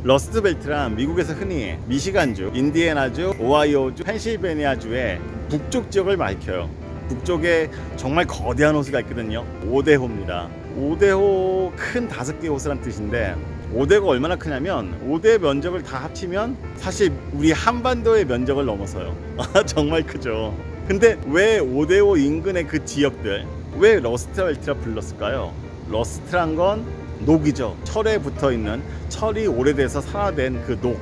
러스트벨트란 미국에서 흔히 미시간주, 인디애나주, 오하이오주, 펜실베니아주의 북쪽 지역을 말해요. 북쪽에 정말 거대한 호수가 있거든요. 오데호입니다. 오데호 큰 5개 호수란 뜻인데, 오데호가 얼마나 크냐면 5대 면적을 다 합치면 사실 우리 한반도의 면적을 넘어서요. 정말 크죠. 근데 왜 오데호 인근의 그 지역들, 왜 러스트벨트라 불렀을까요? 러스트란 건 녹이죠. 철에 붙어있는, 철이 오래돼서 산화된 그 녹,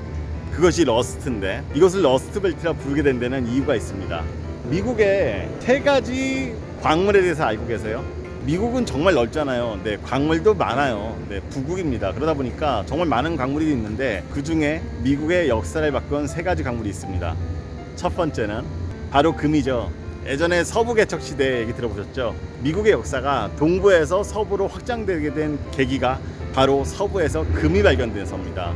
그것이 러스트인데, 이것을 러스트벨트라 부르게 된 데는 이유가 있습니다. 미국에 3가지 광물에 대해서 알고 계세요? 미국은 정말 넓잖아요. 네, 광물도 많아요. 네, 부국입니다. 그러다 보니까 정말 많은 광물이 있는데, 그 중에 미국의 역사를 바꾼 3가지 광물이 있습니다. 첫 번째는 바로 금이죠. 예전에 서부 개척 시대 얘기 들어보셨죠? 미국의 역사가 동부에서 서부로 확장되게 된 계기가 바로 서부에서 금이 발견돼서입니다.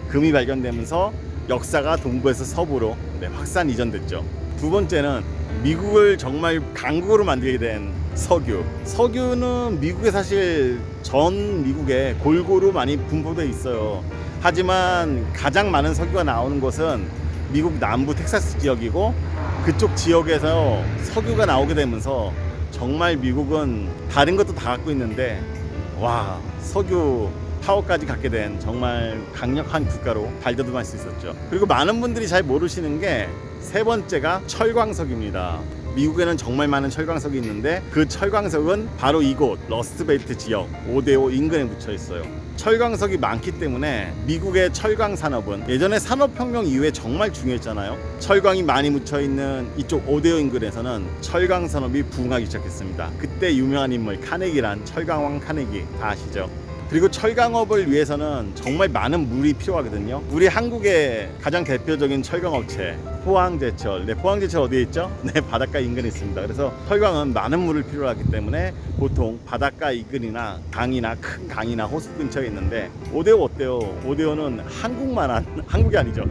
금이 발견되면서 역사가 동부에서 서부로 확산 이전됐죠. 두 번째는 미국을 정말 강국으로 만들게 된 석유. 석유는 미국에 사실 전 미국에 골고루 많이 분포되어 있어요. 하지만 가장 많은 석유가 나오는 곳은 미국 남부 텍사스 지역이고, 그쪽 지역에서 석유가 나오게 되면서 정말 미국은 다른 것도 다 갖고 있는데, 와, 석유 파워까지 갖게 된 정말 강력한 국가로 발돋움할 수 있었죠. 그리고 많은 분들이 잘 모르시는 게 세 번째가 철광석입니다. 미국에는 정말 많은 철광석이 있는데, 그 철광석은 바로 이곳 러스트벨트 지역 오데오 인근에 묻혀 있어요. 철광석이 많기 때문에 미국의 철광 산업은 예전에 산업혁명 이후에 정말 중요했잖아요. 철광이 많이 묻혀 있는 이쪽 오데오 인근에서는 철광 산업이 부흥하기 시작했습니다. 그때 유명한 인물 카네기란, 철강왕 카네기 다 아시죠? 그리고 철강업을 위해서는 정말 많은 물이 필요하거든요. 우리 한국의 가장 대표적인 철강업체 포항제철. 네, 포항제철 어디에 있죠? 네, 바닷가 인근에 있습니다. 그래서 철강은 많은 물을 필요로 하기 때문에 보통 바닷가 인근이나 강이나 큰 강이나 호수 근처에 있는데, 오데오 어때요? 오데오는 한국만한, 한국이 아니죠,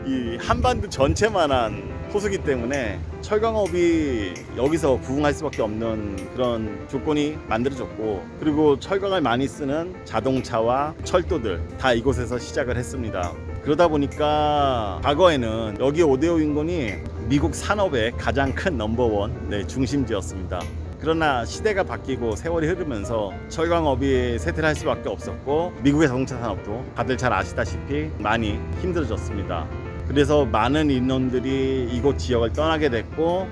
이 한반도 전체만한 호수기 때문에 철강업이 여기서 부흥할 수밖에 없는 그런 조건이 만들어졌고, 그리고 철강을 많이 쓰는 자동차와 철도들 다 이곳에서 시작을 했습니다. 그러다 보니까 과거에는 여기 오데오 인근이 미국 산업의 가장 큰 넘버원 중심지였습니다. 그러나 시대가 바뀌고 세월이 흐르면서 철강업이 쇠퇴를 할 수밖에 없었고, 미국의 자동차 산업도 다들 잘 아시다시피 많이 힘들어졌습니다. 그래서 많은 인원들이 이곳 지역을 떠나게 됐고,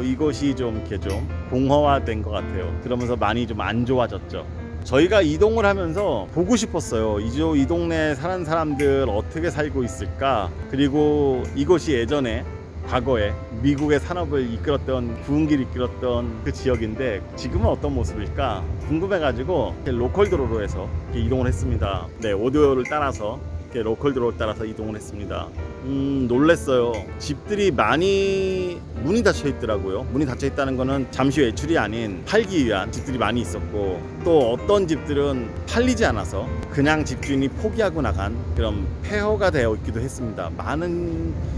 이곳이 좀 이렇게 좀 공허화된 것 같아요. 그러면서 많이 좀 안 좋아졌죠. 저희가 이동을 하면서 보고 싶었어요. 이 동네에 사는 사람들 어떻게 살고 있을까? 그리고 이곳이 예전에 과거에 미국의 산업을 이끌었던, 부흥기를 이끌었던 그 지역인데 지금은 어떤 모습일까 궁금해가지고 로컬 도로로 해서 이동을 했습니다. 네, 오데오를 따라서 로컬 도로를 따라서 이동을 했습니다. 놀랬어요. 집들이 많이 문이 닫혀 있더라고요. 문이 닫혀 있다는 거는 잠시 외출이 아닌 팔기 위한 집들이 많이 있었고, 또 어떤 집들은 팔리지 않아서 그냥 집주인이 포기하고 나간 그런 폐허가 되어 있기도 했습니다.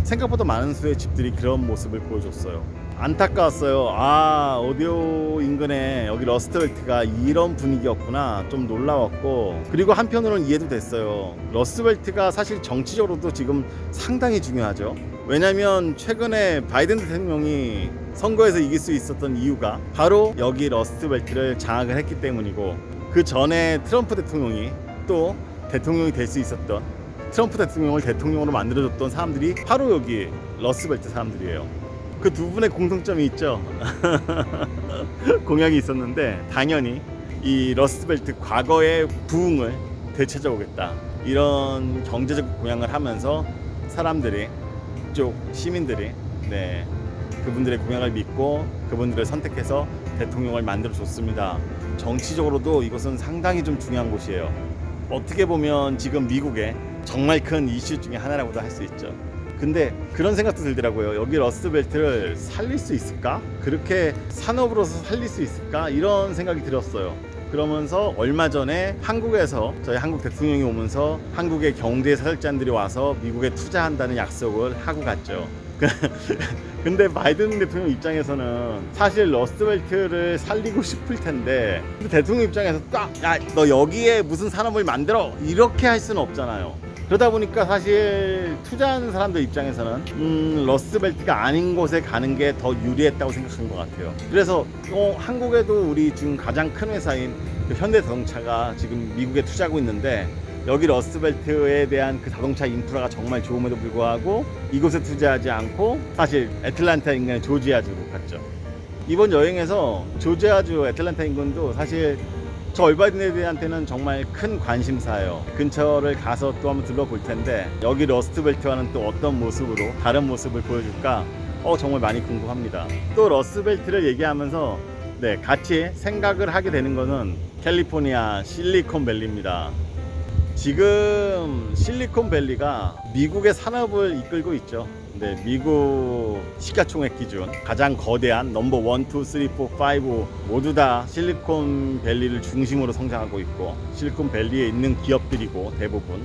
생각보다 많은 수의 집들이 그런 모습을 보여줬어요. 안타까웠어요. 오데오 인근에 여기 러스트벨트가 이런 분위기였구나, 좀 놀라웠고, 그리고 한편으로는 이해도 됐어요. 러스트벨트가 사실 정치적으로도 지금 상당히 중요하죠. 왜냐면 최근에 바이든 대통령이 선거에서 이길 수 있었던 이유가 바로 여기 러스트벨트를 장악을 했기 때문이고, 그 전에 트럼프 대통령이 또 대통령이 될 수 있었던, 트럼프 대통령을 대통령으로 만들어줬던 사람들이 바로 여기 러스트벨트 사람들이에요. 그 두 분의 공통점이 있죠. 공약이 있었는데, 당연히 이 러스트벨트 과거의 부흥을 되찾아오겠다, 이런 경제적 공약을 하면서 사람들이, 이쪽 시민들이 그분들의 공약을 믿고 그분들을 선택해서 대통령을 만들어줬습니다. 정치적으로도 이것은 상당히 좀 중요한 곳이에요. 어떻게 보면 지금 미국의 정말 큰 이슈 중에 하나라고도 할 수 있죠. 근데 그런 생각도 들더라고요. 여기 러스트벨트를 살릴 수 있을까? 그렇게 산업으로서 살릴 수 있을까? 이런 생각이 들었어요. 그러면서 얼마 전에 한국에서 저희 한국 대통령이 오면서 한국의 경제 사절단들이 와서 미국에 투자한다는 약속을 하고 갔죠. 근데 바이든 대통령 입장에서는 사실 러스트벨트를 살리고 싶을 텐데, 근데 대통령 입장에서 딱 야, 너 여기에 무슨 산업을 만들어, 이렇게 할 수는 없잖아요. 그러다 보니까 사실 투자하는 사람들 입장에서는 러스트벨트가 아닌 곳에 가는 게 더 유리했다고 생각하는 것 같아요. 그래서 한국에도 우리 지금 가장 큰 회사인 그 현대자동차가 지금 미국에 투자하고 있는데, 여기 러스트벨트에 대한 그 자동차 인프라가 정말 좋음에도 불구하고 이곳에 투자하지 않고 사실 애틀랜타 인근의 조지아주로 갔죠. 이번 여행에서 조지아주 애틀랜타 인근도 사실 저 얼바이드네들한테는 정말 큰 관심사예요. 근처를 가서 또 한번 둘러볼 텐데, 여기 러스트벨트와는 또 어떤 모습으로 다른 모습을 보여줄까 정말 많이 궁금합니다. 또 러스트벨트를 얘기하면서 같이 생각을 하게 되는 거는 캘리포니아 실리콘밸리입니다. 지금 실리콘밸리가 미국의 산업을 이끌고 있죠. 미국 시가총액 기준 가장 거대한 넘버 1, 2, 3, 4, 5 모두 다 실리콘밸리를 중심으로 성장하고 있고, 실리콘밸리에 있는 기업들이고, 대부분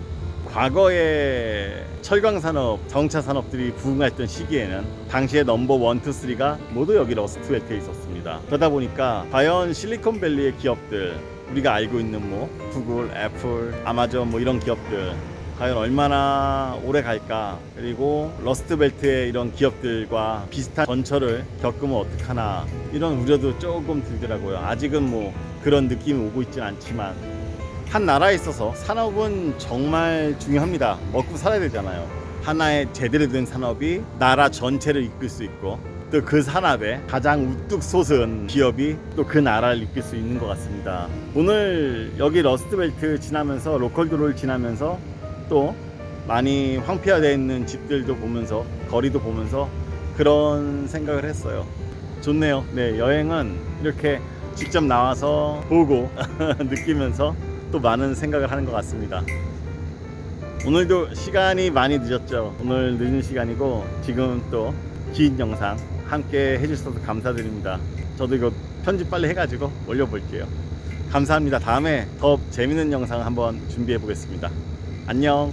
과거에 철강산업, 자동차 산업들이 부흥했던 시기에는 당시에 넘버 1, 2, 3가 모두 여기 러스트벨트에 있었습니다. 그러다 보니까 과연 실리콘밸리의 기업들, 우리가 알고 있는 구글, 애플, 아마존 이런 기업들 과연 얼마나 오래 갈까, 그리고 러스트벨트의 이런 기업들과 비슷한 전철을 겪으면 어떡하나, 이런 우려도 조금 들더라고요. 아직은 그런 느낌이 오고 있진 않지만, 한 나라에 있어서 산업은 정말 중요합니다. 먹고 살아야 되잖아요. 하나의 제대로 된 산업이 나라 전체를 이끌 수 있고, 또 그 산업에 가장 우뚝 솟은 기업이 또 그 나라를 이끌 수 있는 것 같습니다. 오늘 여기 러스트벨트 지나면서, 로컬도로를 지나면서 또 많이 황폐화되어 있는 집들도 보면서, 거리도 보면서 그런 생각을 했어요. 좋네요. 여행은 이렇게 직접 나와서 보고 느끼면서 또 많은 생각을 하는 것 같습니다. 오늘도 시간이 많이 늦었죠. 오늘 늦은 시간이고, 지금 또 긴 영상 함께 해주셔서 감사드립니다. 저도 이거 편집 빨리 해가지고 올려볼게요. 감사합니다. 다음에 더 재밌는 영상 한번 준비해 보겠습니다. 안녕.